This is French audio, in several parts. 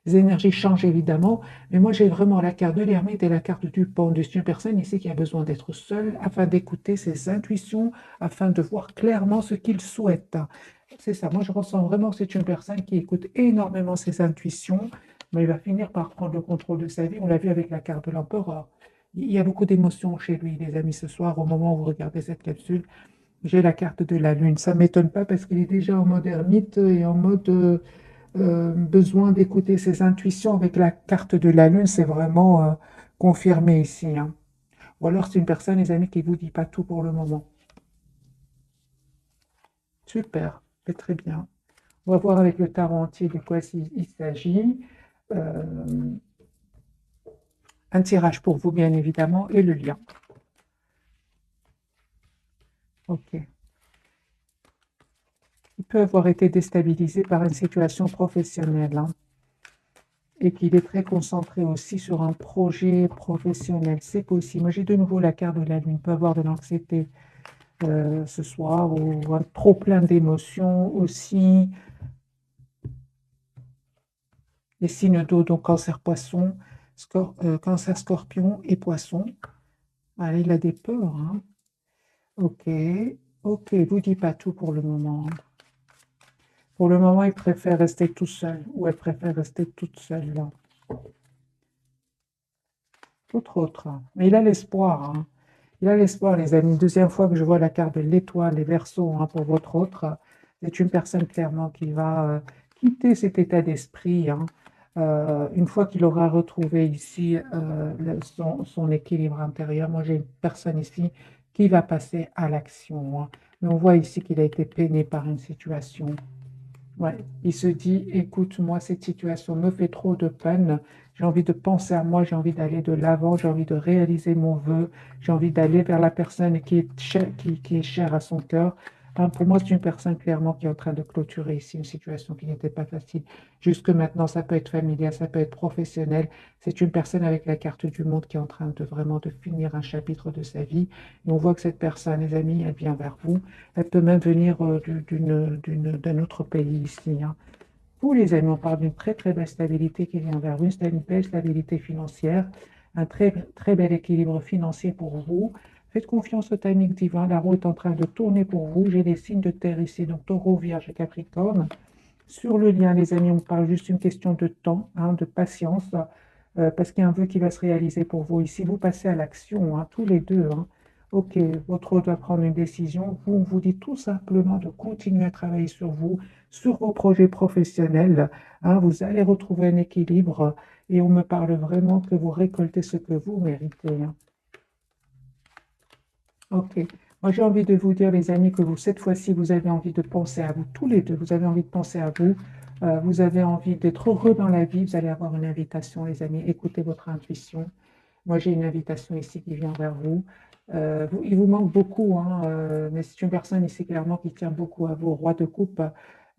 les énergies changent évidemment, mais moi j'ai vraiment la carte de l'ermite et la carte du pendu. C'est une personne ici qui a besoin d'être seule afin d'écouter ses intuitions, afin de voir clairement ce qu'il souhaite. C'est ça, moi je ressens vraiment que c'est une personne qui écoute énormément ses intuitions, mais il va finir par prendre le contrôle de sa vie. On l'a vu avec la carte de l'empereur. Il y a beaucoup d'émotions chez lui, les amis, ce soir, au moment où vous regardez cette capsule. J'ai la carte de la Lune. Ça ne m'étonne pas parce qu'il est déjà en mode ermite et en mode besoin d'écouter ses intuitions avec la carte de la Lune. C'est vraiment confirmé ici, hein. Ou alors c'est une personne, les amis, qui ne vous dit pas tout pour le moment. Super, c'est très bien. On va voir avec le tarot entier de quoi il s'agit. Euh, un tirage pour vous, bien évidemment, et le lien. Ok. Il peut avoir été déstabilisé par une situation professionnelle, hein, et qu'il est très concentré aussi sur un projet professionnel. C'est possible. Moi, j'ai de nouveau la carte de la Lune. Il peut avoir de l'anxiété ce soir ou un trop plein d'émotions aussi. Les signes d'eau, donc cancer poisson, cancer scorpion et poisson. Allez, il a des peurs, hein. Ok, ok, vous dites pas tout pour le moment. Pour le moment, il préfère rester tout seul ou elle préfère rester toute seule là. Autre. Mais il a l'espoir, hein. Il a l'espoir, les amis. Deuxième fois que je vois la carte de l'étoile, les Verseaux, hein, pour votre autre. C'est une personne clairement qui va quitter cet état d'esprit, hein, une fois qu'il aura retrouvé ici son équilibre intérieur. Moi, j'ai une personne ici qui va passer à l'action, hein. Mais on voit ici qu'il a été peiné par une situation. Ouais, il se dit, écoute, moi, cette situation me fait trop de peine. J'ai envie de penser à moi, j'ai envie d'aller de l'avant, j'ai envie de réaliser mon vœu, j'ai envie d'aller vers la personne qui est chère à son cœur. Hein, pour moi, c'est une personne clairement qui est en train de clôturer ici une situation qui n'était pas facile. Jusque maintenant, ça peut être familial, ça peut être professionnel. C'est une personne avec la carte du monde qui est en train de vraiment de finir un chapitre de sa vie. Et on voit que cette personne, les amis, elle vient vers vous. Elle peut même venir d'un autre pays ici, hein. Vous, les amis, on parle d'une très très belle stabilité qui vient vers vous, une belle stabilité financière, un très très bel équilibre financier pour vous. Faites confiance au timing divin, la roue est en train de tourner pour vous. J'ai les signes de terre ici, donc Taureau, Vierge et Capricorne. Sur le lien, les amis, on parle juste une question de temps, hein, de patience, parce qu'il y a un vœu qui va se réaliser pour vous ici. Vous passez à l'action, hein, tous les deux, hein. Ok, votre autre doit prendre une décision. Vous, on vous dit tout simplement de continuer à travailler sur vous, sur vos projets professionnels, hein. Vous allez retrouver un équilibre et on me parle vraiment que vous récoltez ce que vous méritez, hein. Ok. Moi, j'ai envie de vous dire, les amis, que vous, cette fois-ci, vous avez envie de penser à vous, tous les deux, vous avez envie de penser à vous, vous avez envie d'être heureux dans la vie, vous allez avoir une invitation, les amis, écoutez votre intuition. Moi, j'ai une invitation ici qui vient vers vous. Il vous manque beaucoup, hein, mais c'est une personne ici clairement qui tient beaucoup à vous, roi de coupe.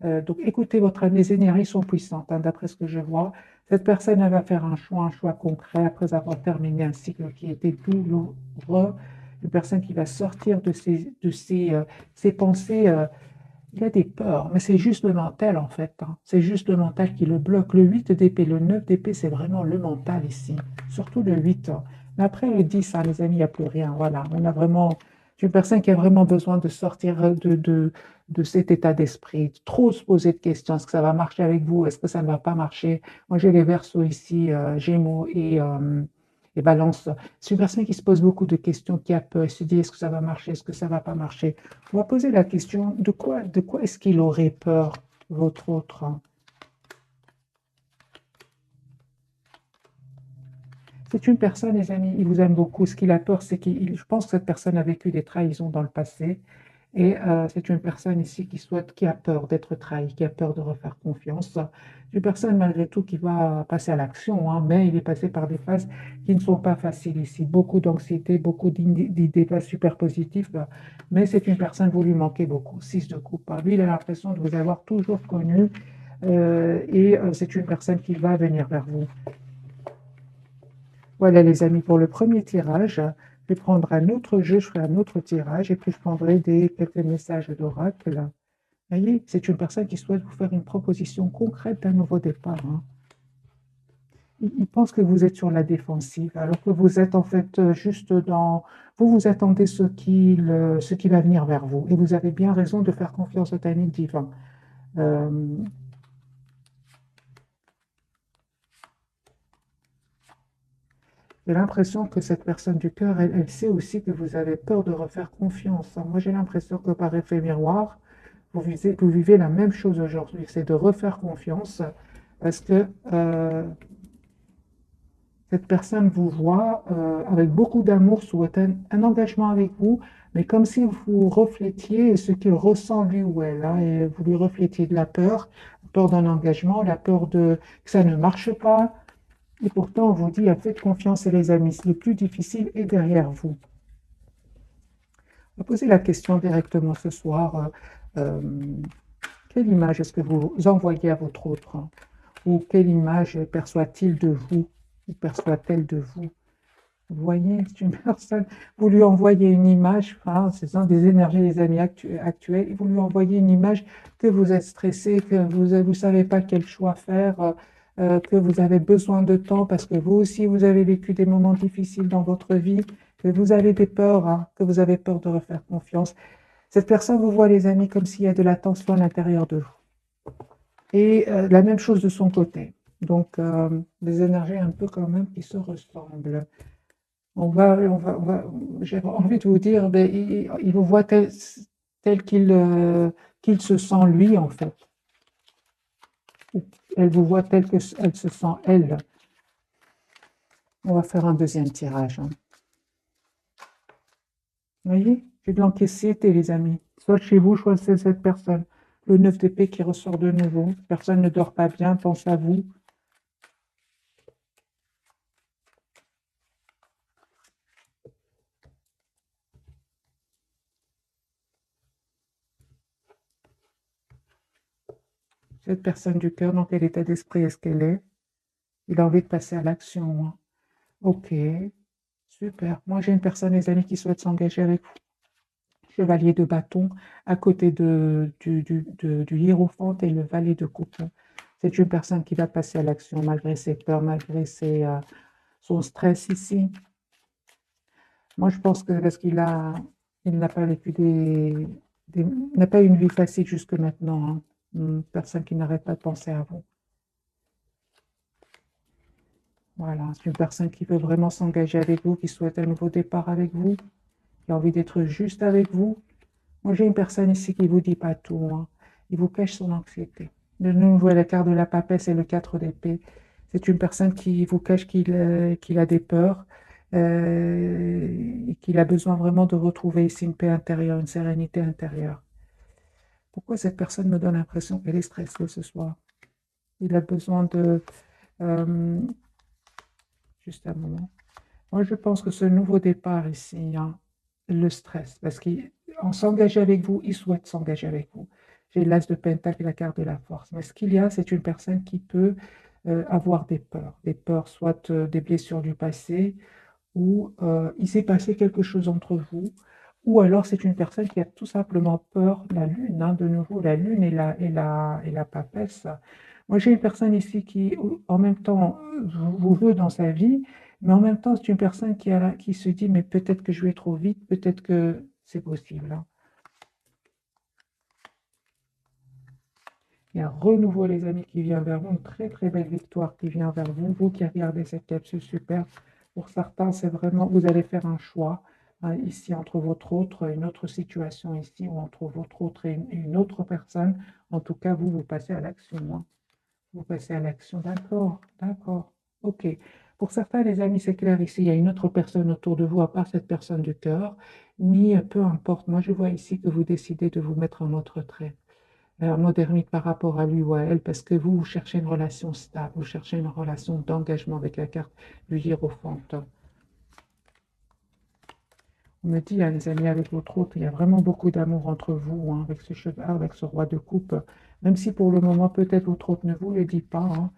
Donc, écoutez votre les énergies sont puissantes, hein, d'après ce que je vois. Cette personne, elle va faire un choix concret après avoir terminé un cycle qui était douloureux. Une personne qui va sortir ses pensées. Il a des peurs, mais c'est juste le mental en fait, hein. C'est juste le mental qui le bloque. Le 8 d'épée, le 9 d'épée, c'est vraiment le mental ici. Surtout le 8, hein. Mais après le 10, hein, les amis, il n'y a plus rien. Voilà, on a vraiment. C'est une personne qui a vraiment besoin de sortir de cet état d'esprit. Trop se poser de questions. Est-ce que ça va marcher avec vous? Est-ce que ça ne va pas marcher? Moi, j'ai les Verseaux ici, Gémeaux et Balance. C'est une personne qui se pose beaucoup de questions, qui a peur. Elle se dit, est-ce que ça va marcher? Est-ce que ça ne va pas marcher? On va poser la question, de quoi est-ce qu'il aurait peur, votre autre, hein? C'est une personne, les amis, il vous aime beaucoup. Ce qu'il a peur, c'est qu'il, je pense que cette personne a vécu des trahisons dans le passé. Et c'est une personne ici qui a peur d'être trahi, qui a peur de refaire confiance. C'est une personne, malgré tout, qui va passer à l'action, hein, mais il est passé par des phases qui ne sont pas faciles ici. Beaucoup d'anxiété, beaucoup d'idées pas super positives, mais c'est une personne, vous lui manquez beaucoup. Six de coupe, hein. Lui, il a l'impression de vous avoir toujours connu, et c'est une personne qui va venir vers vous. Voilà les amis pour le premier tirage. Je vais prendre un autre jeu, je ferai un autre tirage et puis je prendrai quelques messages d'oracle. Vous voyez, c'est une personne qui souhaite vous faire une proposition concrète d'un nouveau départ, hein. il pense que vous êtes sur la défensive, alors que vous êtes en fait juste dans... vous attendez ce qui va venir vers vous. Et vous avez bien raison de faire confiance au timing divin. Euh, j'ai l'impression que cette personne du cœur, elle sait aussi que vous avez peur de refaire confiance. Moi, j'ai l'impression que par effet miroir, vous vivez la même chose aujourd'hui, c'est de refaire confiance parce que cette personne vous voit avec beaucoup d'amour, souhaite un engagement avec vous, mais comme si vous reflétiez ce qu'il ressent lui ou elle, hein, et vous lui reflétiez de la peur d'un engagement, la peur que ça ne marche pas. Et pourtant, on vous dit, faites confiance, et les amis, le plus difficile est derrière vous. On va poser la question directement ce soir. Euh, quelle image est-ce que vous envoyez à votre autre, hein? Ou quelle image perçoit-il de vous? Ou perçoit-elle de vous? Vous voyez, c'est une personne, vous lui envoyez une image, enfin, ce sont des énergies des amis actuels, et vous lui envoyez une image que vous êtes stressé, que vous ne savez pas quel choix faire, que vous avez besoin de temps parce que vous aussi, vous avez vécu des moments difficiles dans votre vie, que vous avez des peurs, hein, que vous avez peur de refaire confiance. Cette personne vous voit, les amis, comme s'il y a de la tension à l'intérieur de vous. Et la même chose de son côté. Donc, des énergies un peu quand même qui se ressemblent. J'ai envie de vous dire, ben, il vous voit tel qu'il se sent lui, en fait. Elle vous voit tel qu'elle se sent elle. On va faire un deuxième tirage, hein. Vous voyez, j'ai de l'anxiété, les amis. Soit chez vous, soit c'est cette personne. Le 9 d'épée qui ressort de nouveau. Personne ne dort pas bien, pense à vous. Cette personne du cœur, dans quel état d'esprit est-ce qu'elle est? Il a envie de passer à l'action, hein. Ok, super. Moi, j'ai une personne, les amis, qui souhaite s'engager avec vous. Chevalier de bâton à côté du hiérophant et le valet de coupe. C'est une personne qui va passer à l'action malgré ses peurs, malgré son stress ici. Moi, je pense que parce il n'a pas vécu n'a pas eu une vie facile jusque maintenant, hein. Une personne qui n'arrête pas de penser à vous. Voilà, c'est une personne qui veut vraiment s'engager avec vous, qui souhaite un nouveau départ avec vous, qui a envie d'être juste avec vous. Moi, j'ai une personne ici qui ne vous dit pas tout, hein. Il vous cache son anxiété. De nouveau, la carte de la papesse et le 4 d'épée. C'est une personne qui vous cache qu'il a des peurs et qu'il a besoin vraiment de retrouver ici une paix intérieure, une sérénité intérieure. Pourquoi cette personne me donne l'impression qu'elle est stressée ce soir? Il a besoin de... euh, juste un moment. Moi, je pense que ce nouveau départ ici, hein, le stress, parce qu'en s'engager avec vous, il souhaite s'engager avec vous. J'ai l'as de Pentacle et la carte de la force. Mais ce qu'il y a, c'est une personne qui peut avoir des peurs, soit des blessures du passé, ou il s'est passé quelque chose entre vous, ou alors c'est une personne qui a tout simplement peur de la lune, hein, de nouveau, la lune et la papesse. Moi, j'ai une personne ici qui, en même temps, vous veut dans sa vie, mais en même temps, c'est une personne qui se dit, mais peut-être que je vais trop vite, peut-être que c'est possible, hein. Il y a un renouveau, les amis, qui vient vers vous, une très très belle victoire qui vient vers vous. Vous qui regardez cette capsule, super. Pour certains, c'est vraiment, vous allez faire un choix, hein, ici entre votre autre, une autre situation ici, ou entre votre autre et une autre personne. En tout cas, vous passez à l'action, hein. Vous passez à l'action, d'accord, d'accord, ok. Pour certains, les amis, c'est clair ici, il y a une autre personne autour de vous, à part cette personne du cœur, ni peu importe. Moi, je vois ici que vous décidez de vous mettre en mode retrait, en mode ermite par rapport à lui ou à elle, parce que vous cherchez une relation stable, vous cherchez une relation d'engagement avec la carte du hiérophante. On me dit, hein, les amis, avec votre autre, il y a vraiment beaucoup d'amour entre vous, hein, avec ce cheval, avec ce roi de coupe. Même si pour le moment, peut-être votre autre ne vous le dit pas, hein,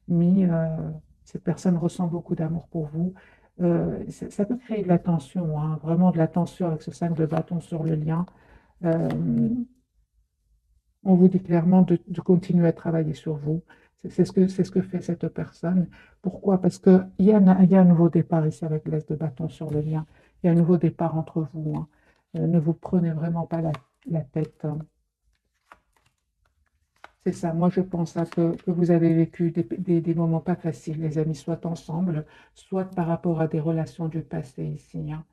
mais cette personne ressent beaucoup d'amour pour vous. Ça peut créer de la tension, hein, vraiment de la tension avec ce 5 de bâton sur le lien. Euh, on vous dit clairement de continuer à travailler sur vous. C'est ce que fait cette personne. Pourquoi? Parce qu'il y a un nouveau départ ici avec l'As de bâton sur le lien. Il y a un nouveau départ entre vous, hein. Ne vous prenez vraiment pas la tête, hein. C'est ça. Moi, je pense hein, que vous avez vécu des moments pas faciles, les amis, soit ensemble, soit par rapport à des relations du passé ici, hein.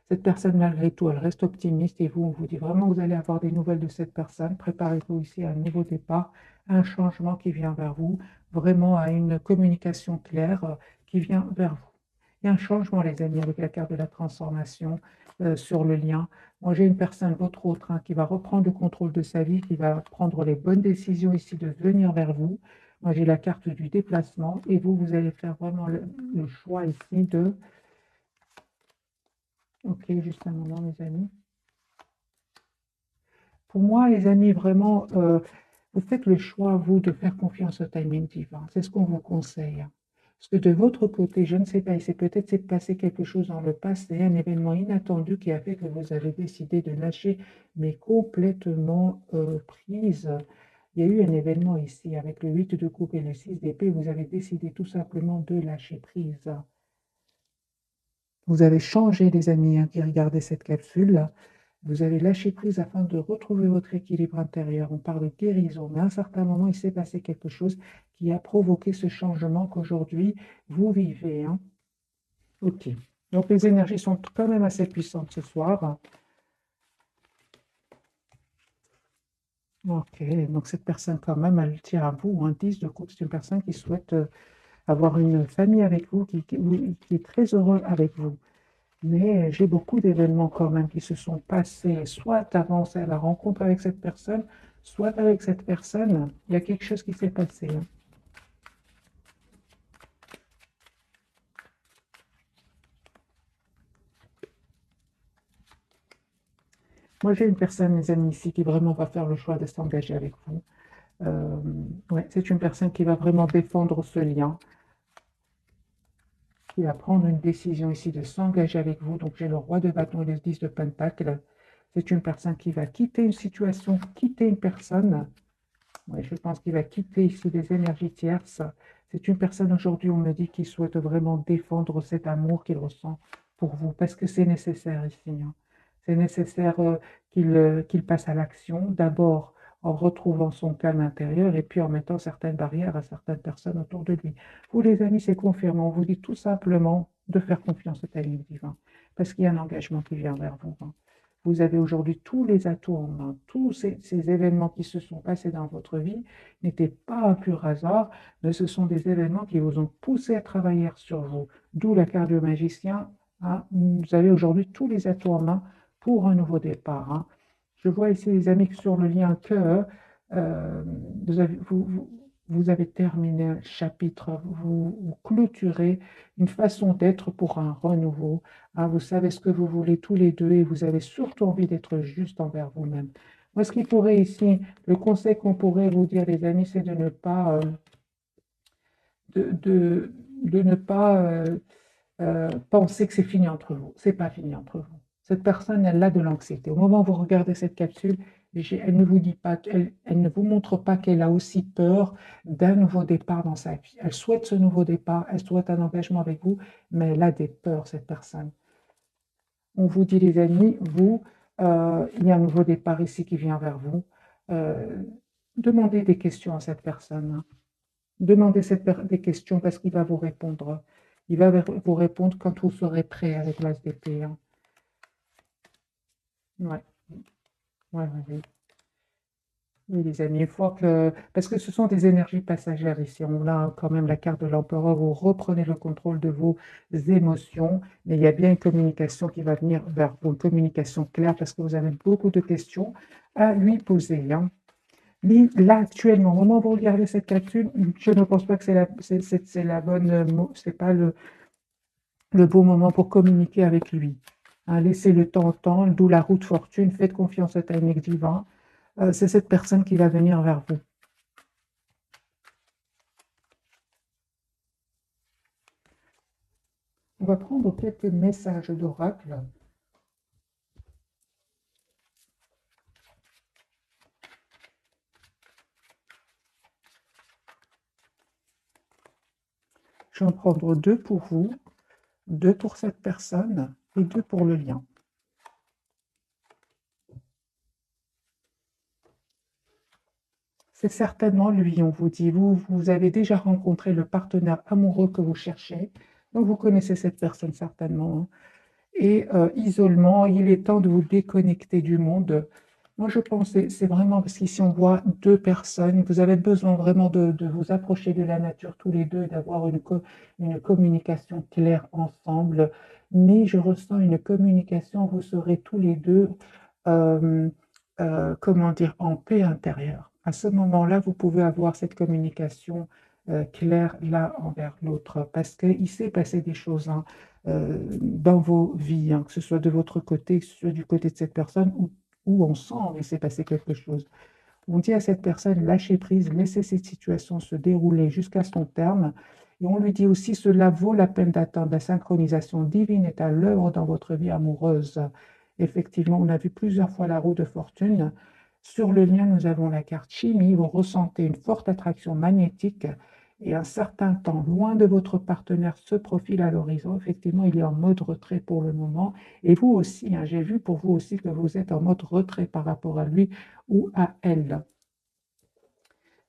Cette personne, malgré tout, elle reste optimiste et vous, on vous dit vraiment que vous allez avoir des nouvelles de cette personne. Préparez-vous ici à un nouveau départ, à un changement qui vient vers vous, vraiment à une communication claire qui vient vers vous. Il y a un changement, les amis, avec la carte de la transformation sur le lien. Moi, j'ai une personne, votre autre, hein, qui va reprendre le contrôle de sa vie, qui va prendre les bonnes décisions ici de venir vers vous. Moi, j'ai la carte du déplacement et vous, vous allez faire vraiment le choix ici de... Ok, juste un moment, les amis. Pour moi, les amis, vraiment, vous faites le choix, vous, de faire confiance au timing divin. C'est ce qu'on vous conseille, hein. Parce que de votre côté, je ne sais pas, il s'est peut-être s'est passé quelque chose dans le passé, un événement inattendu qui a fait que vous avez décidé de lâcher, mais complètement prise. Il y a eu un événement ici avec le 8 de coupe et le 6 d'épée. Vous avez décidé tout simplement de lâcher prise. Vous avez changé, les amis, hein, qui regardaient cette capsule. Vous avez lâché prise afin de retrouver votre équilibre intérieur. On parle de guérison, mais à un certain moment, il s'est passé quelque chose qui a provoqué ce changement qu'aujourd'hui vous vivez, hein. Ok. Donc les énergies sont quand même assez puissantes ce soir. Ok. Donc cette personne quand même, elle tient à vous. Un 10 de coupe, c'est une personne qui souhaite avoir une famille avec vous, qui est très heureux avec vous. Mais j'ai beaucoup d'événements quand même qui se sont passés, soit avant la rencontre avec cette personne, soit avec cette personne, il y a quelque chose qui s'est passé, hein. Moi, j'ai une personne, mes amis, ici, qui vraiment va faire le choix de s'engager avec vous. Euh, ouais, c'est une personne qui va vraiment défendre ce lien, qui va prendre une décision ici de s'engager avec vous. Donc, j'ai le roi de bâton et le 10 de pentacle. C'est une personne qui va quitter une situation, quitter une personne. Ouais, je pense qu'il va quitter ici des énergies tierces. C'est une personne aujourd'hui, on me dit, qui souhaite vraiment défendre cet amour qu'il ressent pour vous, parce que c'est nécessaire ici, hein. C'est nécessaire qu'il passe à l'action, d'abord en retrouvant son calme intérieur et puis en mettant certaines barrières à certaines personnes autour de lui. Vous, les amis, c'est confirmé. On vous dit tout simplement de faire confiance au timing divin, parce qu'il y a un engagement qui vient vers vous, hein. Vous avez aujourd'hui tous les atouts en main. Tous ces événements qui se sont passés dans votre vie n'étaient pas un pur hasard, mais ce sont des événements qui vous ont poussé à travailler sur vous. D'où la carte du magicien, hein. Vous avez aujourd'hui tous les atouts en main pour un nouveau départ, hein. Je vois ici, les amis, sur le lien que euh, vous avez, vous avez terminé un chapitre, vous clôturez une façon d'être pour un renouveau. Ah, vous savez ce que vous voulez tous les deux et vous avez surtout envie d'être juste envers vous-même. Moi, ce qui pourrait ici, le conseil qu'on pourrait vous dire, les amis, c'est de ne pas, de, de- de ne pas penser que c'est fini entre vous. C'est pas fini entre vous. Cette personne, elle a de l'anxiété. Au moment où vous regardez cette capsule, elle ne vous dit pas, elle ne vous montre pas qu'elle a aussi peur d'un nouveau départ dans sa vie. Elle souhaite ce nouveau départ, elle souhaite un engagement avec vous, mais elle a des peurs, cette personne. On vous dit, les amis, vous, il y a un nouveau départ ici qui vient vers vous. Euh, Demandez des questions à cette personne, hein. Demandez des questions parce qu'il va vous répondre. Il va vous répondre quand vous serez prêt avec l'as d'épée, hein. Ouais, ouais, ouais, ouais. Oui, les amis, une fois que... Parce que ce sont des énergies passagères ici. On a quand même la carte de l'empereur. Vous reprenez le contrôle de vos émotions, mais il y a bien une communication qui va venir vers vous, une communication claire, parce que vous avez beaucoup de questions à lui poser, hein. Lui, là, actuellement, au moment où vous regardez cette capsule, je ne pense pas que c'est la bonne, c'est pas le beau moment pour communiquer avec lui, hein. Laissez le temps au temps, d'où la roue de fortune. Faites confiance au timing divin. C'est cette personne qui va venir vers vous. On va prendre quelques messages d'oracle. Je vais en prendre 2 pour vous, 2 pour cette personne et 2 pour le lien. C'est certainement lui, on vous dit. Vous avez déjà rencontré le partenaire amoureux que vous cherchez, donc vous connaissez cette personne certainement, hein. Et isolement, il est temps de vous déconnecter du monde. Moi, je pense que c'est vraiment parce qu'ici, on voit 2 personnes. Vous avez besoin vraiment de vous approcher de la nature tous les 2 et d'avoir une communication claire ensemble. Mais je ressens une communication, vous serez tous les 2, euh, comment dire, en paix intérieure. À ce moment-là, vous pouvez avoir cette communication claire l'un envers l'autre parce qu'il s'est passé des choses, hein, dans vos vies, hein, que ce soit de votre côté, que ce soit du côté de cette personne, ou ensemble, il s'est passé quelque chose. On dit à cette personne, lâchez prise, laissez cette situation se dérouler jusqu'à son terme. Et on lui dit aussi, cela vaut la peine d'attendre. La synchronisation divine est à l'œuvre dans votre vie amoureuse. Effectivement, on a vu plusieurs fois la roue de fortune. Sur le lien, nous avons la carte chimie. Vous ressentez une forte attraction magnétique et un certain temps loin de votre partenaire se profile à l'horizon. Effectivement, il est en mode retrait pour le moment. Et vous aussi, hein, j'ai vu pour vous aussi que vous êtes en mode retrait par rapport à lui ou à elle.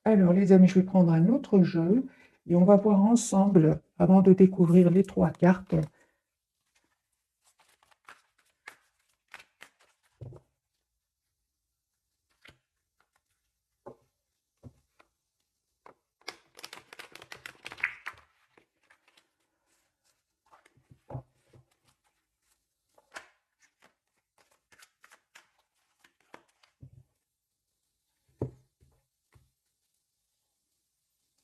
Alors, les amis, je vais prendre un autre jeu et on va voir ensemble, avant de découvrir les 3 cartes.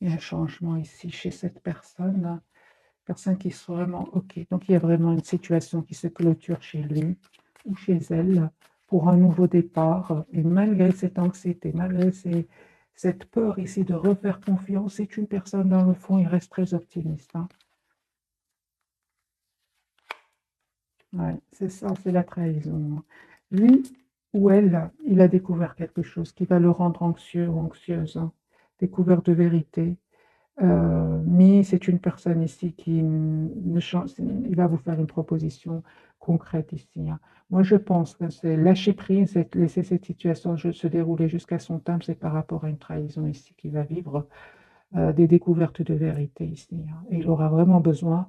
Il y a un changement ici chez cette personne qui est vraiment OK. Donc, il y a vraiment une situation qui se clôture chez lui ou chez elle pour un nouveau départ. Et malgré cette anxiété, malgré cette peur ici de refaire confiance, c'est une personne dans le fond, il reste très optimiste, hein. Ouais, c'est ça, c'est la trahison. Lui ou elle, il a découvert quelque chose qui va le rendre anxieux ou anxieuse, hein. Découverte de vérité. Mais c'est une personne ici qui ne change, il va vous faire une proposition concrète ici, hein. Moi, je pense que c'est lâcher prise, c'est laisser cette situation se dérouler jusqu'à son terme, c'est par rapport à une trahison ici qu'il va vivre, des découvertes de vérité ici, hein. Et il aura vraiment besoin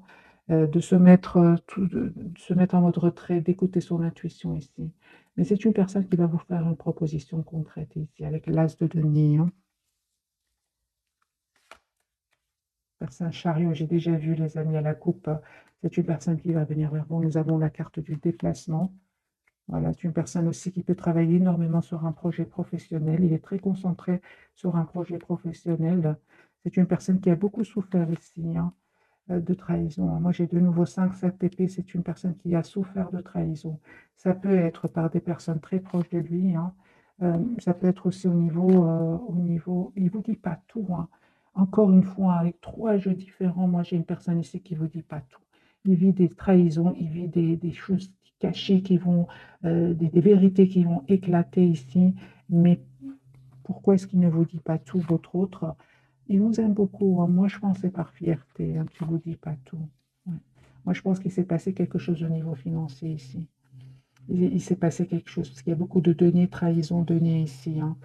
de se mettre, de se mettre en mode retrait, d'écouter son intuition ici. Mais c'est une personne qui va vous faire une proposition concrète ici, avec l'as de denier, hein. C'est un chariot, j'ai déjà vu les amis à la coupe. C'est une personne qui va venir vers vous. Nous avons la carte du déplacement. Voilà, c'est une personne aussi qui peut travailler énormément sur un projet professionnel. Il est très concentré sur un projet professionnel. C'est une personne qui a beaucoup souffert ici, hein, de trahison, hein. Moi, j'ai de nouveau 5, 7 épées. C'est une personne qui a souffert de trahison. Ça peut être par des personnes très proches de lui, hein. Ça peut être aussi il ne vous dit pas tout, hein. Encore une fois, avec 3 jeux différents, moi, j'ai une personne ici qui ne vous dit pas tout. Il vit des trahisons, il vit des choses cachées des vérités qui vont éclater ici. Mais pourquoi est-ce qu'il ne vous dit pas tout, votre autre? Il vous aime beaucoup, hein. Moi, je pense que c'est par fierté, hein, qu'il ne vous dit pas tout. Ouais. Moi, je pense qu'il s'est passé quelque chose au niveau financier ici. Il s'est passé quelque chose, parce qu'il y a beaucoup de deniers, trahison, deniers ici, hein.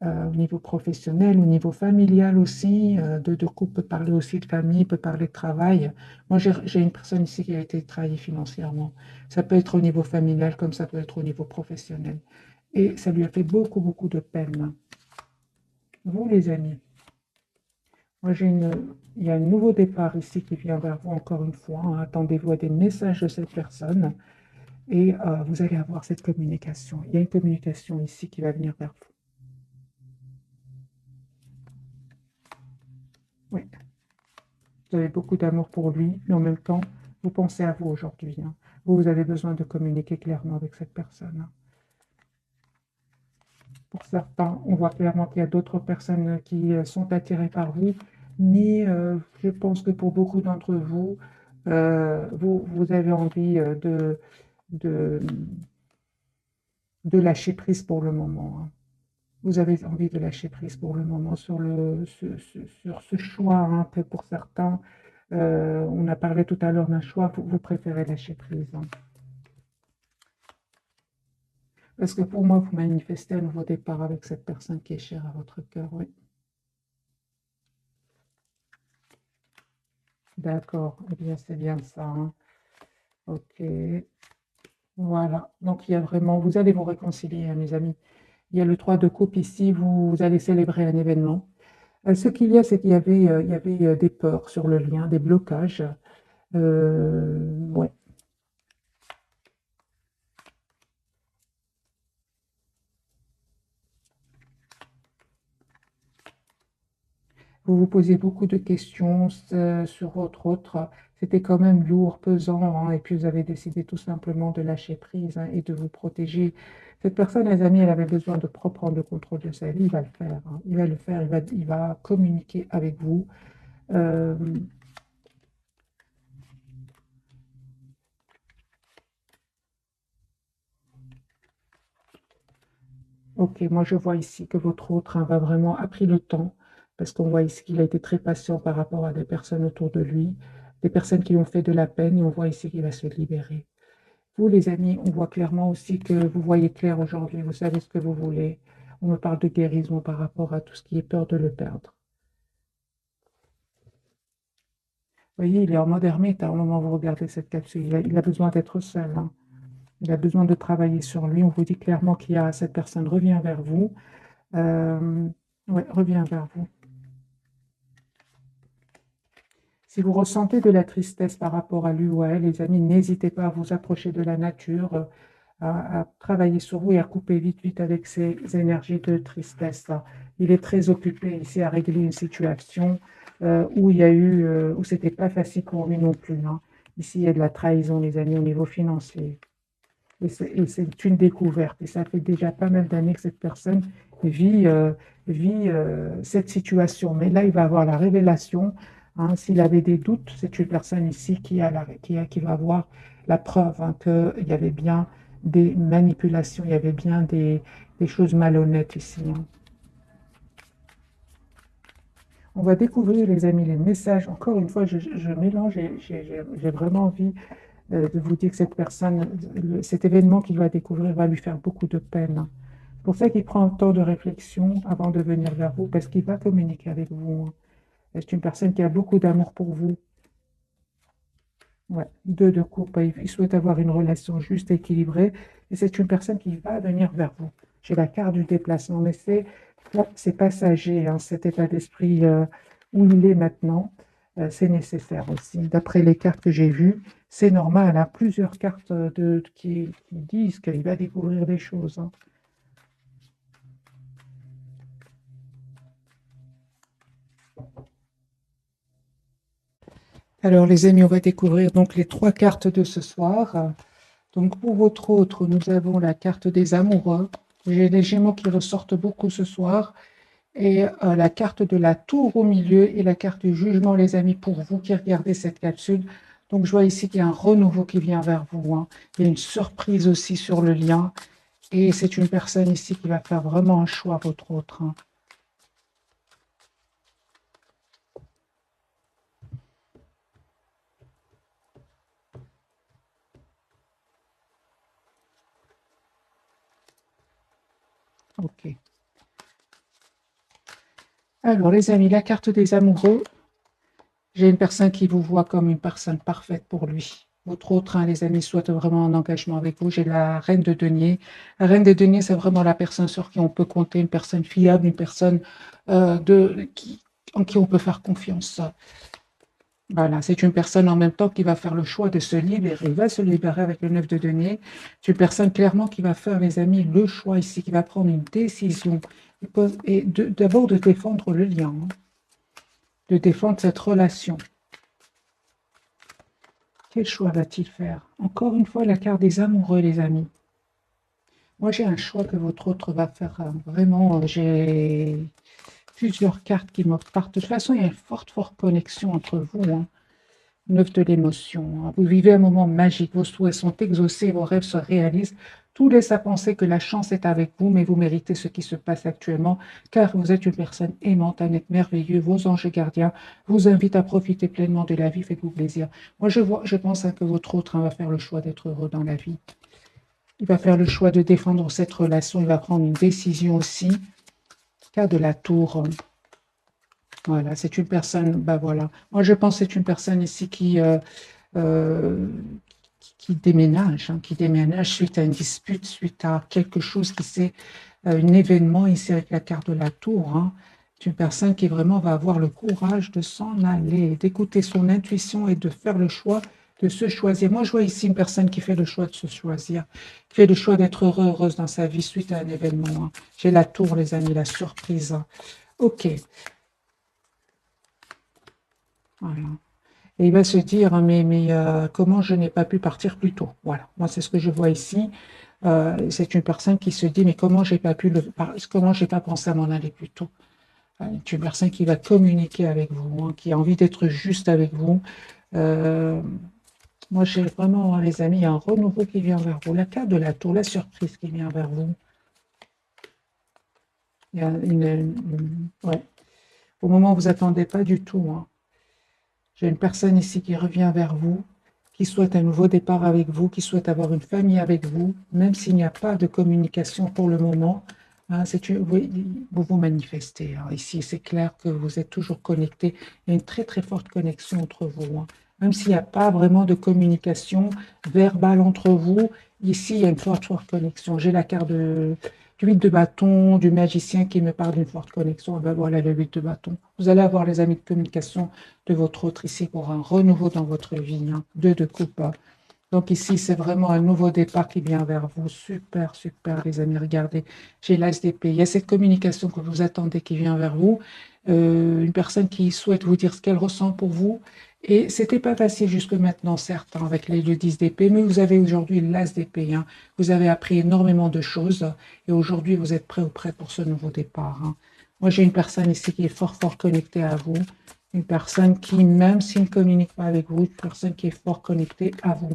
Au niveau professionnel, au niveau familial aussi, de couple peut parler aussi de famille, peut parler de travail. Moi, j'ai une personne ici qui a été trahie financièrement. Ça peut être au niveau familial comme ça peut être au niveau professionnel. Et ça lui a fait beaucoup, beaucoup de peine. Vous, les amis, moi, il y a un nouveau départ ici qui vient vers vous encore une fois, hein. Attendez-vous à des messages de cette personne et vous allez avoir cette communication. Il y a une communication ici qui va venir vers vous. Oui, vous avez beaucoup d'amour pour lui, mais en même temps, vous pensez à vous aujourd'hui, hein. Vous avez besoin de communiquer clairement avec cette personne, hein. Pour certains, on voit clairement qu'il y a d'autres personnes qui sont attirées par vous, mais je pense que pour beaucoup d'entre vous, vous avez envie de, de lâcher prise pour le moment, hein. Vous avez envie de lâcher prise pour le moment sur sur ce choix, hein, pour certains, On a parlé tout à l'heure d'un choix, vous préférez lâcher prise, hein. Parce que pour moi, vous manifestez un nouveau départ avec cette personne qui est chère à votre cœur, oui. D'accord, eh bien c'est bien ça, hein. Ok, voilà. Donc il y a vraiment, vous allez vous réconcilier, hein, mes amis. Il y a le 3 de coupe ici, vous allez célébrer un événement. Ce qu'il y a, c'est qu'il y avait, des peurs sur le lien, des blocages. Ouais. Vous vous posez beaucoup de questions sur votre autre. C'était quand même lourd, pesant, hein, et puis vous avez décidé tout simplement de lâcher prise, hein, et de vous protéger. Cette personne, les amis, elle avait besoin de prendre le contrôle de sa vie. Il va le faire, hein. Il va le faire. Il va communiquer avec vous. Euh, ok, moi je vois ici que votre autre, hein, va vraiment a pris le temps, parce qu'on voit ici qu'il a été très patient par rapport à des personnes autour de lui, des personnes qui lui ont fait de la peine, et on voit ici qu'il va se libérer. Vous, les amis, on voit clairement aussi que vous voyez clair aujourd'hui, vous savez ce que vous voulez. On me parle de guérison par rapport à tout ce qui est peur de le perdre. Vous voyez, il est en mode ermite, hein, au moment où vous regardez cette capsule. Il a besoin d'être seul, hein. Il a besoin de travailler sur lui. On vous dit clairement qu'il y a cette personne revient vers vous. Ouais, revient vers vous. Si vous ressentez de la tristesse par rapport à lui ou à elle, les amis, n'hésitez pas à vous approcher de la nature, à travailler sur vous et à couper vite, vite avec ces énergies de tristesse, là. Il est très occupé ici à régler une situation où il y a eu, où c'était pas facile pour lui non plus, hein. Ici, il y a de la trahison, les amis, au niveau financier. Et c'est une découverte. Et ça fait déjà pas mal d'années que cette personne vit, cette situation. Mais là, il va avoir la révélation, hein. S'il avait des doutes, c'est une personne ici qui va avoir la preuve, hein, qu'il y avait bien des manipulations, il y avait bien des choses malhonnêtes ici, hein. On va découvrir, les amis, les messages. Encore une fois, je mélange et j'ai vraiment envie de vous dire que cette personne, cet événement qu'il va découvrir va lui faire beaucoup de peine, hein. C'est pour ça qu'il prend un temps de réflexion avant de venir vers vous, parce qu'il va communiquer avec vous, hein. C'est une personne qui a beaucoup d'amour pour vous. Ouais. Deux de coupe, il souhaite avoir une relation juste, équilibrée, et c'est une personne qui va venir vers vous. J'ai la carte du déplacement, mais c'est passager, hein, cet état d'esprit où il est maintenant, c'est nécessaire aussi. D'après les cartes que j'ai vues, c'est normal, hein, plusieurs cartes qui disent qu'il va découvrir des choses, hein. Alors les amis, on va découvrir donc les trois cartes de ce soir. Donc pour votre autre, nous avons la carte des amoureux. J'ai les Gémeaux qui ressortent beaucoup ce soir. Et la carte de la tour au milieu et la carte du jugement, les amis, pour vous qui regardez cette capsule. Donc je vois ici qu'il y a un renouveau qui vient vers vous, hein. Il y a une surprise aussi sur le lien. Et c'est une personne ici qui va faire vraiment un choix, votre autre, hein. Ok. Alors les amis, la carte des amoureux. J'ai une personne qui vous voit comme une personne parfaite pour lui. Votre autre, hein, les amis, souhaite vraiment un engagement avec vous. J'ai la reine de denier. La reine de denier, c'est vraiment la personne sur qui on peut compter, une personne fiable, une personne en qui on peut faire confiance. Voilà, c'est une personne en même temps qui va faire le choix de se libérer. Il va se libérer avec le 9 de denier. C'est une personne clairement qui va faire, les amis, le choix ici, qui va prendre une décision et d'abord de défendre le lien, hein, de défendre cette relation. Quel choix va-t-il faire? Encore une fois, la carte des amoureux, les amis. Moi, j'ai un choix que votre autre va faire. Vraiment, j'ai plusieurs cartes qui me partent. De toute façon, il y a une forte, forte connexion entre vous, hein. 9 de l'émotion, hein. Vous vivez un moment magique, vos souhaits sont exaucés, vos rêves se réalisent. Tout laisse à penser que la chance est avec vous, mais vous méritez ce qui se passe actuellement, car vous êtes une personne aimante, un être merveilleux. Vos anges gardiens vous invitent à profiter pleinement de la vie, faites-vous plaisir. Moi, je pense que votre autre va faire le choix d'être heureux dans la vie. Il va faire le choix de défendre cette relation, il va prendre une décision aussi, car de la tour. Voilà, c'est une personne, bah voilà. Moi, je pense que c'est une personne ici euh, qui déménage, hein, qui déménage suite à une dispute, suite à quelque chose qui s'est, un événement ici avec la carte de la tour, hein. C'est une personne qui vraiment va avoir le courage de s'en aller, d'écouter son intuition et de faire le choix de se choisir. Moi, je vois ici une personne qui fait le choix de se choisir, qui fait le choix d'être heureuse dans sa vie suite à un événement, hein. J'ai la tour, les amis, la surprise, hein. Ok, voilà. Et il va se dire, mais comment je n'ai pas pu partir plus tôt? Voilà, moi c'est ce que je vois ici. C'est une personne qui se dit, mais comment j'ai pas pu comment j'ai pas pensé à m'en aller plus tôt? C'est une personne qui va communiquer avec vous, hein, qui a envie d'être juste avec vous. Euh, Moi j'ai vraiment, hein, les amis, un renouveau qui vient vers vous. La carte de la tour, la surprise qui vient vers vous. Il y a ouais, au moment où vous attendez pas du tout, hein. J'ai une personne ici qui revient vers vous, qui souhaite un nouveau départ avec vous, qui souhaite avoir une famille avec vous, même s'il n'y a pas de communication pour le moment. Hein, vous vous manifestez, hein. Ici, c'est clair que vous êtes toujours connectés. Il y a une très très forte connexion entre vous, hein. Même s'il n'y a pas vraiment de communication verbale entre vous, ici, il y a une forte, forte connexion. J'ai la carte du 8 de bâton, du magicien qui me parle d'une forte connexion. Et ben voilà le 8 de bâton. Vous allez avoir les amis de communication de votre autre ici pour un renouveau dans votre vie, hein. 2 de coupe. Donc ici, c'est vraiment un nouveau départ qui vient vers vous. Super, super, les amis. Regardez, j'ai l'As d'épée. Il y a cette communication que vous attendez qui vient vers vous. Une personne qui souhaite vous dire ce qu'elle ressent pour vous. Et c'était pas facile jusque maintenant, certes, hein, avec le 10 d'épée, mais vous avez aujourd'hui l'As d'épée, hein. Vous avez appris énormément de choses et aujourd'hui, vous êtes prêt ou prêt pour ce nouveau départ, hein. Moi, j'ai une personne ici qui est fort, fort connectée à vous. Une personne qui, même s'il ne communique pas avec vous, une personne qui est fort connectée à vous.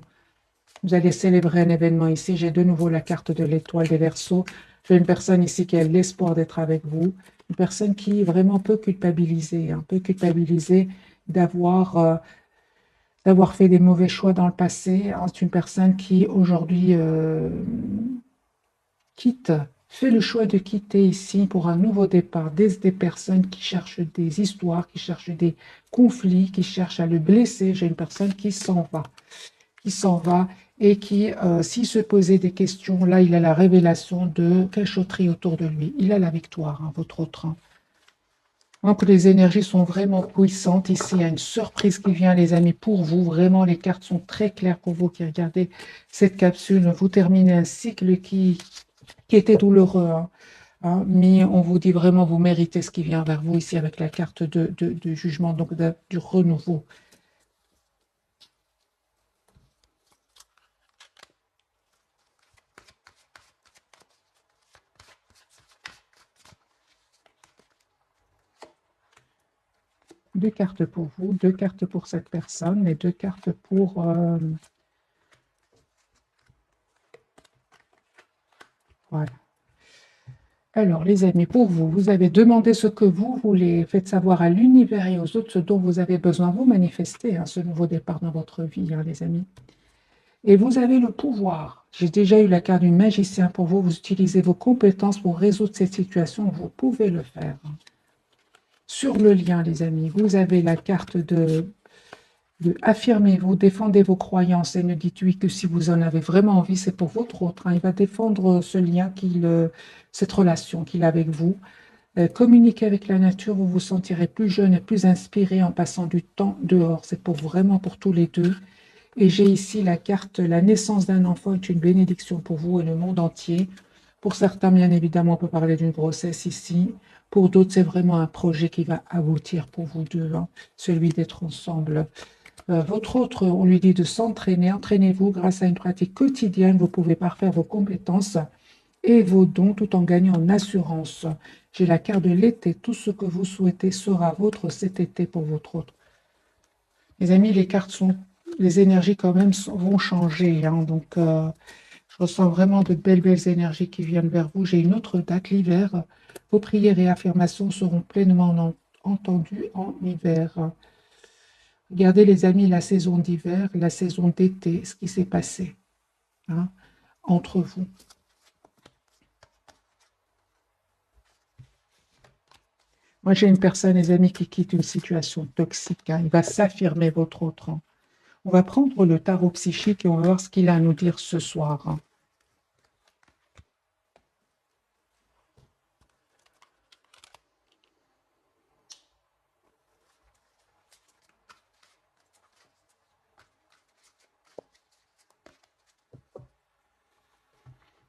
Vous allez célébrer un événement ici. J'ai de nouveau la carte de l'étoile des Verseaux. J'ai une personne ici qui a l'espoir d'être avec vous. Une personne qui vraiment peut culpabiliser, un peu culpabiliser d'avoir d'avoir fait des mauvais choix dans le passé. C'est une personne qui aujourd'hui quitte, fait le choix de quitter ici pour un nouveau départ. Des personnes qui cherchent des histoires, qui cherchent des conflits, qui cherchent à le blesser. J'ai une personne qui s'en va et qui, s'il se posait des questions, là, il a la révélation de cachotterie autour de lui. Il a la victoire, hein, votre autre, hein. Donc, les énergies sont vraiment puissantes. Ici, il y a une surprise qui vient, les amis, pour vous. Vraiment, les cartes sont très claires pour vous qui regardez cette capsule. Vous terminez un cycle qui était douloureux, hein, hein, mais on vous dit vraiment, vous méritez ce qui vient vers vous ici avec la carte de jugement, donc du renouveau. Deux cartes pour vous, deux cartes pour cette personne et deux cartes pour... voilà. Alors, les amis, pour vous, vous avez demandé ce que vous voulez, faites savoir à l'univers et aux autres ce dont vous avez besoin. Vous manifestez, hein, ce nouveau départ dans votre vie, hein, les amis. Et vous avez le pouvoir. J'ai déjà eu la carte du magicien pour vous. Vous utilisez vos compétences pour résoudre cette situation. Vous pouvez le faire, hein. Sur le lien, les amis, vous avez la carte de affirmez-vous, défendez vos croyances et ne dites oui que si vous en avez vraiment envie, c'est pour votre autre, hein. Il va défendre ce lien, cette relation qu'il a avec vous. Communiquez avec la nature, vous vous sentirez plus jeune et plus inspiré en passant du temps dehors. C'est pour vraiment pour tous les deux. Et j'ai ici la carte, la naissance d'un enfant est une bénédiction pour vous et le monde entier. Pour certains, bien évidemment, on peut parler d'une grossesse ici. Pour d'autres, c'est vraiment un projet qui va aboutir pour vous deux, hein, celui d'être ensemble. Votre autre, on lui dit de s'entraîner. Entraînez-vous grâce à une pratique quotidienne. Vous pouvez parfaire vos compétences et vos dons tout en gagnant en assurance. J'ai la carte de l'été. Tout ce que vous souhaitez sera vôtre cet été pour votre autre. Les amis, les cartes sont, les énergies quand même vont changer, hein, donc je ressens vraiment de belles, belles énergies qui viennent vers vous. J'ai une autre date, l'hiver. Vos prières et affirmations seront pleinement entendues en hiver. Regardez les amis, la saison d'hiver, la saison d'été, ce qui s'est passé, hein, entre vous. Moi, j'ai une personne, les amis, qui quitte une situation toxique, hein. Il va s'affirmer, votre autre, hein. On va prendre le tarot psychique et on va voir ce qu'il a à nous dire ce soir, hein.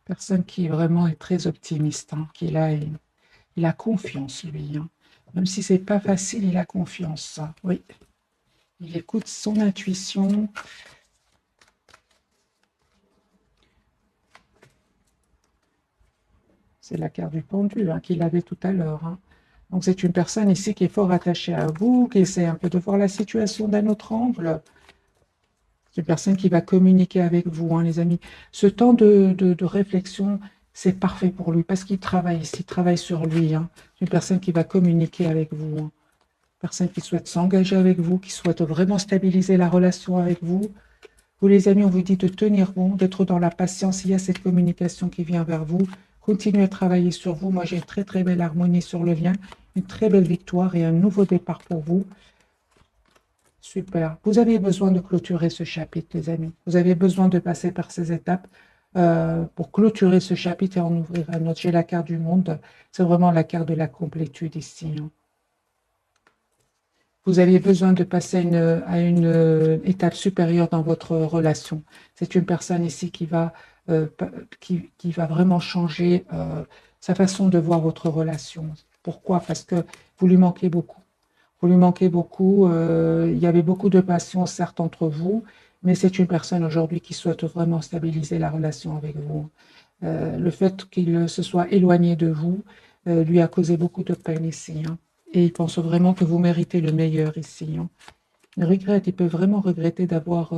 Personne qui vraiment est très optimiste, hein, il a confiance, lui, hein. Même si c'est pas facile, il a confiance, hein. Oui, il écoute son intuition. C'est la carte du pendu, hein, qu'il avait tout à l'heure, hein. Donc c'est une personne ici qui est fort attachée à vous, qui essaie un peu de voir la situation d'un autre angle. C'est une personne qui va communiquer avec vous, hein, les amis. Ce temps de réflexion, c'est parfait pour lui, parce qu'il travaille ici, il travaille sur lui, hein. C'est une personne qui va communiquer avec vous, hein. Personne qui souhaite s'engager avec vous, qui souhaite vraiment stabiliser la relation avec vous. Vous, les amis, on vous dit de tenir bon, d'être dans la patience. Il y a cette communication qui vient vers vous. Continuez à travailler sur vous. Moi, j'ai une très, très belle harmonie sur le lien, une très belle victoire et un nouveau départ pour vous. Super. Vous avez besoin de clôturer ce chapitre, les amis. Vous avez besoin de passer par ces étapes pour clôturer ce chapitre et en ouvrir un autre. J'ai la carte du monde. C'est vraiment la carte de la complétude ici, hein. Vous avez besoin de passer à une étape supérieure dans votre relation. C'est une personne ici qui va vraiment changer sa façon de voir votre relation. Pourquoi? Parce que vous lui manquez beaucoup. Vous lui manquez beaucoup. Il y avait beaucoup de passion, certes, entre vous, mais c'est une personne aujourd'hui qui souhaite vraiment stabiliser la relation avec vous. Le fait qu'il se soit éloigné de vous lui a causé beaucoup de peine ici, hein. Et il pense vraiment que vous méritez le meilleur ici, hein. Il regrette, il peut vraiment regretter d'avoir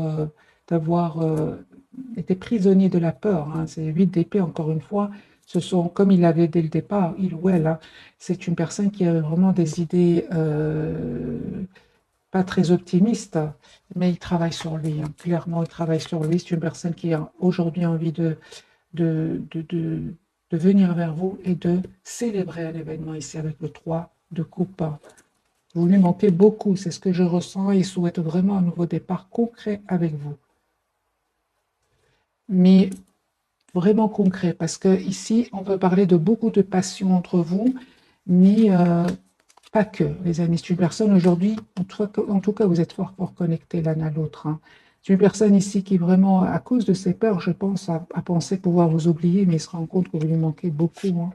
été prisonnier de la peur, hein. C'est 8 d'épée, encore une fois. Ce sont, comme il l'avait dès le départ, il ou elle, hein, c'est une personne qui a vraiment des idées pas très optimistes, mais il travaille sur lui, hein. Clairement, il travaille sur lui. C'est une personne qui a aujourd'hui envie de, de, de, de venir vers vous et de célébrer un événement ici avec le 3 de coupe. Vous lui manquez beaucoup, c'est ce que je ressens. Il souhaite vraiment un nouveau départ concret avec vous. Mais vraiment concret, parce que ici, on peut parler de beaucoup de passion entre vous, mais pas que, les amis. C'est une personne aujourd'hui, en tout cas, vous êtes fort, fort connectés l'un à l'autre, hein. C'est une personne ici qui vraiment, à cause de ses peurs, je pense, a pensé pouvoir vous oublier, mais il se rend compte que vous lui manquez beaucoup, hein.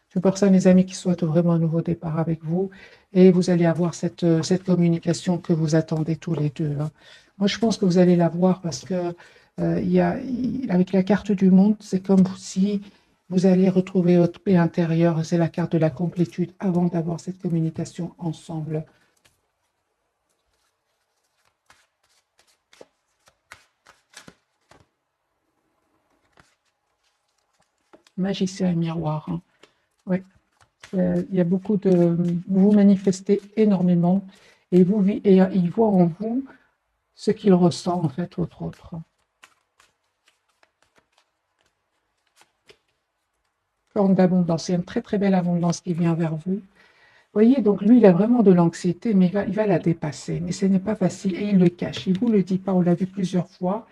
C'est une personne, les amis, qui souhaite vraiment un nouveau départ avec vous, et vous allez avoir cette communication que vous attendez tous les deux, hein. Moi, je pense que vous allez l'avoir parce que avec la carte du monde, c'est comme si vous allez retrouver votre paix intérieure. C'est la carte de la complétude avant d'avoir cette communication ensemble. Magicien et miroir, hein. Oui, il y a beaucoup de... Vous manifestez énormément et, et il voit en vous ce qu'il ressent, en fait, votre autre. Forme d'abondance. Il y a une très, très belle abondance qui vient vers vous. Voyez, donc lui, il a vraiment de l'anxiété, mais il va la dépasser. Mais ce n'est pas facile et il le cache. Il ne vous le dit pas, on l'a vu plusieurs fois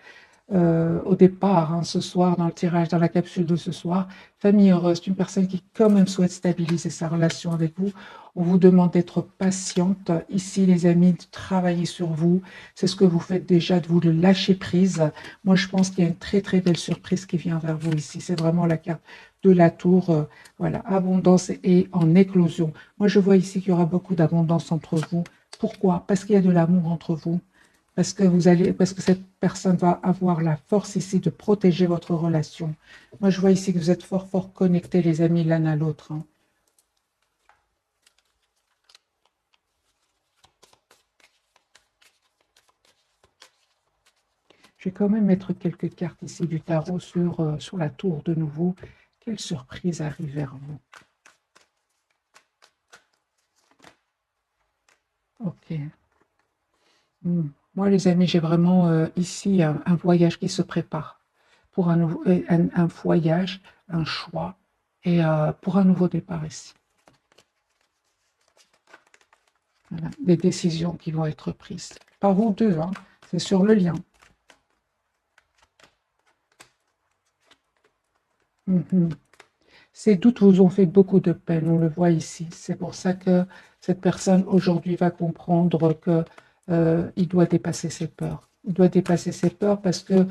au départ, hein, ce soir, dans le tirage, dans la capsule de ce soir. Famille heureuse, c'est une personne qui quand même souhaite stabiliser sa relation avec vous. On vous demande d'être patiente. Ici, les amis, de travailler sur vous. C'est ce que vous faites déjà, de vous le lâcher prise. Moi, je pense qu'il y a une très, très belle surprise qui vient vers vous ici. C'est vraiment la carte de la tour. Voilà, abondance et en éclosion. Moi, je vois ici qu'il y aura beaucoup d'abondance entre vous. Pourquoi? Parce qu'il y a de l'amour entre vous. Parce que cette personne va avoir la force ici de protéger votre relation. Moi, je vois ici que vous êtes fort, fort connectés, les amis, l'un à l'autre, hein. Je vais quand même mettre quelques cartes ici du tarot sur la tour de nouveau. Quelle surprise arrive vers vous? Ok. Moi, les amis, j'ai vraiment ici un voyage qui se prépare. Pour un voyage, un choix, et pour un nouveau départ ici. Voilà, des décisions qui vont être prises. Par vous deux, hein, c'est sur le lien. Ces doutes vous ont fait beaucoup de peine, on le voit ici. C'est pour ça que cette personne aujourd'hui va comprendre que il doit dépasser ses peurs. Il doit dépasser ses peurs parce que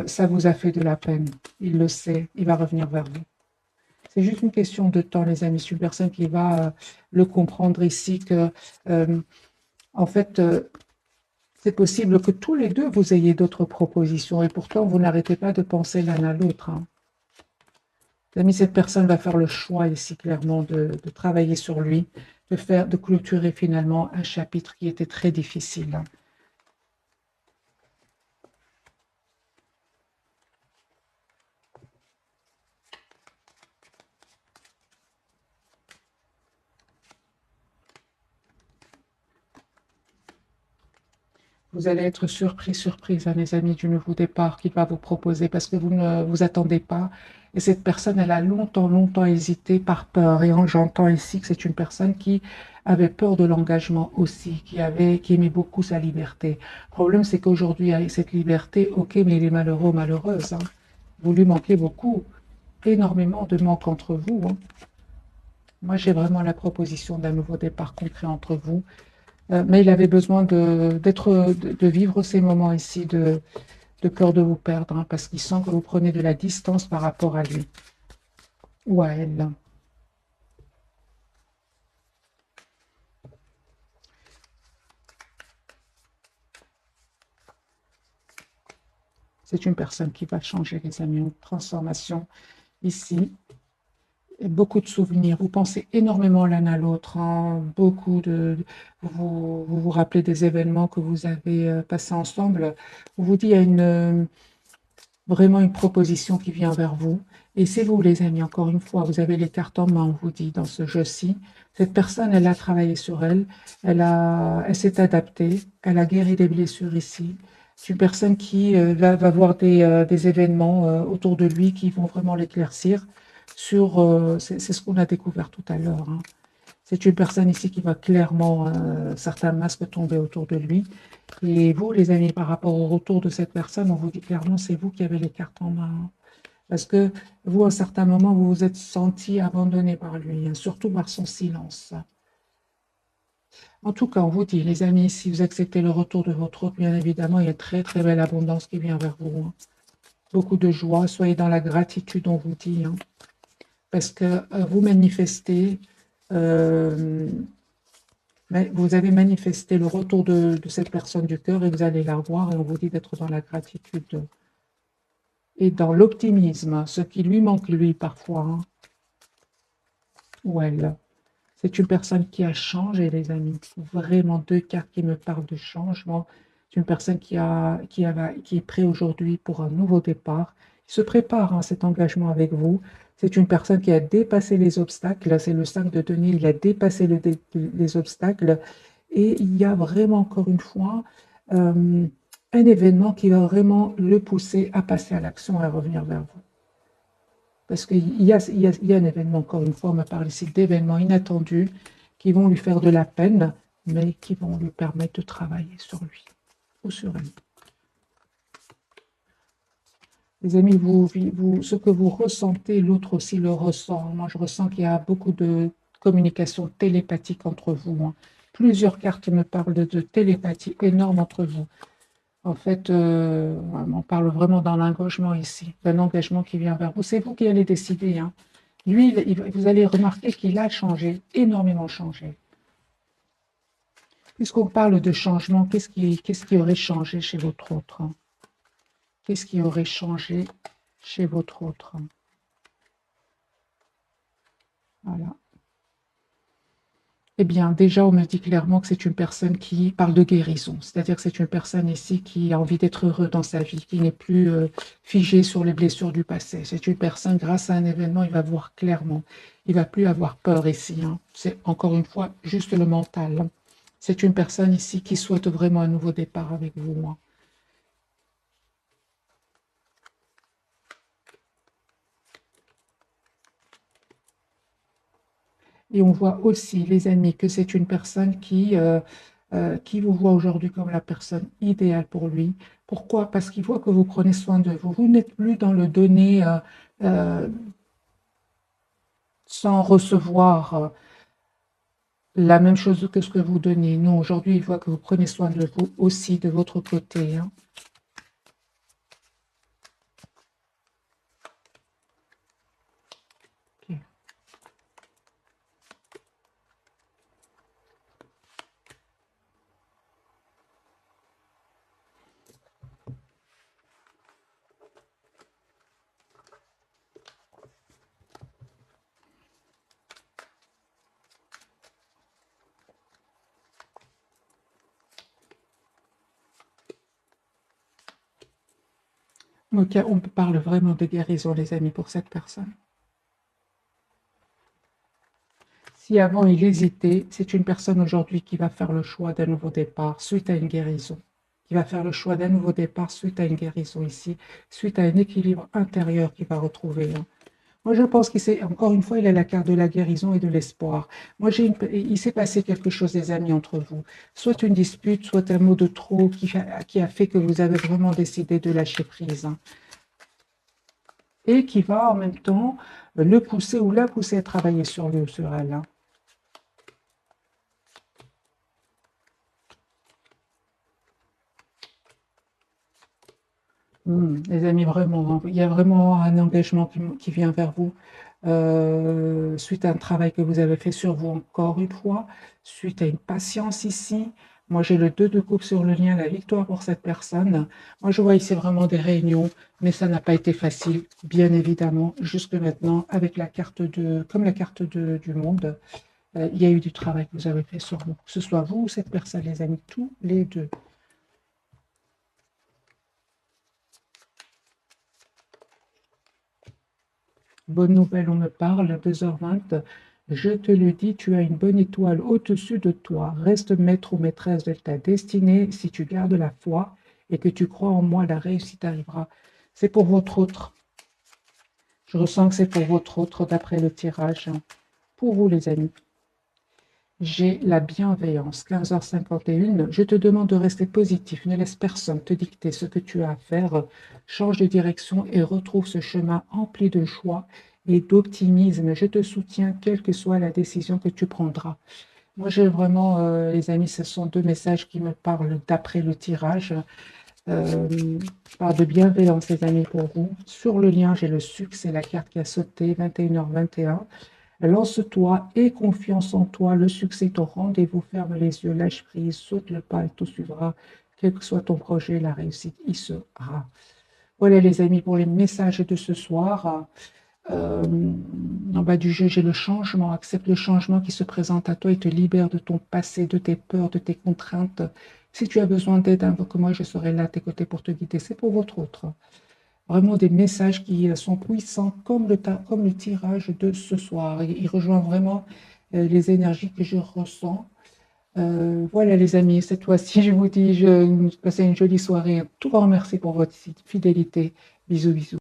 ça vous a fait de la peine. Il le sait, il va revenir vers vous. C'est juste une question de temps, les amis. C'est une personne qui va le comprendre ici que, en fait, c'est possible que tous les deux, vous ayez d'autres propositions et pourtant, vous n'arrêtez pas de penser l'un à l'autre. Hein. Les amis, cette personne va faire le choix ici, clairement, de travailler sur lui, de clôturer finalement un chapitre qui était très difficile. Hein. Vous allez être surprise, hein, mes amis, du nouveau départ qu'il va vous proposer parce que vous ne vous attendez pas. Et cette personne, elle a longtemps hésité par peur. Et j'entends ici que c'est une personne qui avait peur de l'engagement aussi, qui aimait beaucoup sa liberté. Le problème, c'est qu'aujourd'hui, avec cette liberté, ok, mais il est malheureux ou malheureuse. Hein. Vous lui manquez beaucoup, énormément de manque entre vous. Hein. Moi, j'ai vraiment la proposition d'un nouveau départ concret entre vous. Mais il avait besoin de vivre ces moments ici de peur de vous perdre, hein, parce qu'il sent que vous prenez de la distance par rapport à lui ou à elle. C'est une personne qui va changer, les amis, une transformation ici. Et beaucoup de souvenirs. Vous pensez énormément l'un à l'autre. Hein, vous rappelez des événements que vous avez passés ensemble. Vous vous dites, il y a vraiment une proposition qui vient vers vous. Et c'est vous, les amis, encore une fois, vous avez les cartes en main, on vous dit, dans ce jeu-ci. Cette personne, elle a travaillé sur elle, elle s'est adaptée, elle a guéri des blessures ici. C'est une personne qui va voir des événements autour de lui qui vont vraiment l'éclaircir c'est ce qu'on a découvert tout à l'heure. Hein. C'est une personne ici qui va clairement, certains masques tomber autour de lui. Et vous, les amis, par rapport au retour de cette personne, on vous dit clairement, c'est vous qui avez les cartes en main. Parce que vous, à un certain moment, vous vous êtes senti abandonné par lui, hein, surtout par son silence. En tout cas, on vous dit, les amis, si vous acceptez le retour de votre hôte, bien évidemment, il y a une très belle abondance qui vient vers vous. Hein. Beaucoup de joie, soyez dans la gratitude, on vous dit. Hein, parce que vous manifestez, euh, vous avez manifesté le retour de cette personne du cœur et vous allez la voir et on vous dit d'être dans la gratitude et dans l'optimisme, ce qui lui manque lui parfois, hein, ou elle. C'est une personne qui a changé, les amis. Vraiment deux cartes qui me parlent de changement. C'est une personne qui est prête aujourd'hui pour un nouveau départ. Il se prépare à cet engagement avec vous. C'est une personne qui a dépassé les obstacles. C'est le 5 de denier. Il a dépassé les obstacles. Et il y a vraiment, encore une fois, un événement qui va vraiment le pousser à passer à l'action et à revenir vers vous. Parce qu'il y a un événement, encore une fois, on me parle ici d'événements inattendus qui vont lui faire de la peine, mais qui vont lui permettre de travailler sur lui ou sur elle. Les amis, ce que vous ressentez, l'autre aussi le ressent. Moi, je ressens qu'il y a beaucoup de communication télépathique entre vous. Hein. Plusieurs cartes me parlent de télépathie énorme entre vous. En fait, on parle vraiment d'un engagement ici, d'un engagement qui vient vers vous. C'est vous qui allez décider. Hein. Lui, vous allez remarquer qu'il a changé, énormément changé. Puisqu'on parle de changement, qu'est-ce qui aurait changé chez votre autre? Qu'est-ce qui aurait changé chez votre autre? Voilà. Eh bien, déjà, on me dit clairement que c'est une personne qui parle de guérison. C'est-à-dire que c'est une personne ici qui a envie d'être heureux dans sa vie, qui n'est plus figée sur les blessures du passé. C'est une personne, grâce à un événement, il va voir clairement. Il va plus avoir peur ici, hein. C'est encore une fois juste le mental, hein. C'est une personne ici qui souhaite vraiment un nouveau départ avec vous, hein. Et on voit aussi, les amis, que c'est une personne qui vous voit aujourd'hui comme la personne idéale pour lui. Pourquoi? Parce qu'il voit que vous prenez soin de vous. Vous n'êtes plus dans le donner euh, sans recevoir la même chose que ce que vous donnez. Non, aujourd'hui, il voit que vous prenez soin de vous aussi de votre côté, hein. Ok. Donc, on parle vraiment de guérison, les amis, pour cette personne. Si avant il hésitait, c'est une personne aujourd'hui qui va faire le choix d'un nouveau départ suite à une guérison. Qui va faire le choix d'un nouveau départ suite à une guérison ici, suite à un équilibre intérieur qu'il va retrouver, hein. Moi, je pense qu'il s'est, encore une fois, il a la carte de la guérison et de l'espoir. Moi, il s'est passé quelque chose, des amis, entre vous. Soit une dispute, soit un mot de trop qui a fait que vous avez vraiment décidé de lâcher prise, hein. Et qui va en même temps le pousser ou la pousser à travailler sur elle, hein. Les amis, vraiment, hein, il y a vraiment un engagement qui vient vers vous suite à un travail que vous avez fait sur vous encore une fois, suite à une patience ici. Moi, j'ai le 2 de coupe sur le lien, la victoire pour cette personne. Moi, je vois ici vraiment des réunions, mais ça n'a pas été facile, bien évidemment, jusque maintenant, avec la carte comme la carte du monde. Il y a eu du travail que vous avez fait sur vous, que ce soit vous ou cette personne, les amis, tous les deux. Bonne nouvelle, on me parle, 2h20. Je te le dis, tu as une bonne étoile au-dessus de toi. Reste maître ou maîtresse de ta destinée. Si tu gardes la foi et que tu crois en moi, la réussite arrivera. C'est pour votre autre. Je ressens que c'est pour votre autre d'après le tirage, hein. Pour vous, les amis. J'ai la bienveillance, 15h51. Je te demande de rester positif. Ne laisse personne te dicter ce que tu as à faire. Change de direction et retrouve ce chemin empli de joie et d'optimisme. Je te soutiens, quelle que soit la décision que tu prendras. Moi, j'ai vraiment, les amis, ce sont deux messages qui me parlent d'après le tirage. Je parle de bienveillance, les amis, pour vous. Sur le lien, j'ai le succès, la carte qui a sauté, 21h21. Lance-toi, aie confiance en toi, le succès est au rendez-vous, ferme les yeux, lâche prise, saute le pas et tout suivra. Quel que soit ton projet, la réussite y sera. Voilà les amis pour les messages de ce soir. Euh, En bas du jeu, j'ai le changement. Accepte le changement qui se présente à toi et te libère de ton passé, de tes peurs, de tes contraintes. Si tu as besoin d'aide, invoque-moi, je serai là à tes côtés pour te guider. C'est pour votre autre. Vraiment des messages qui sont puissants comme le tirage de ce soir. Il rejoint vraiment les énergies que je ressens. Voilà les amis, cette fois-ci, je vous dis, passez une jolie soirée. Un tout grand merci pour votre fidélité. Bisous, bisous.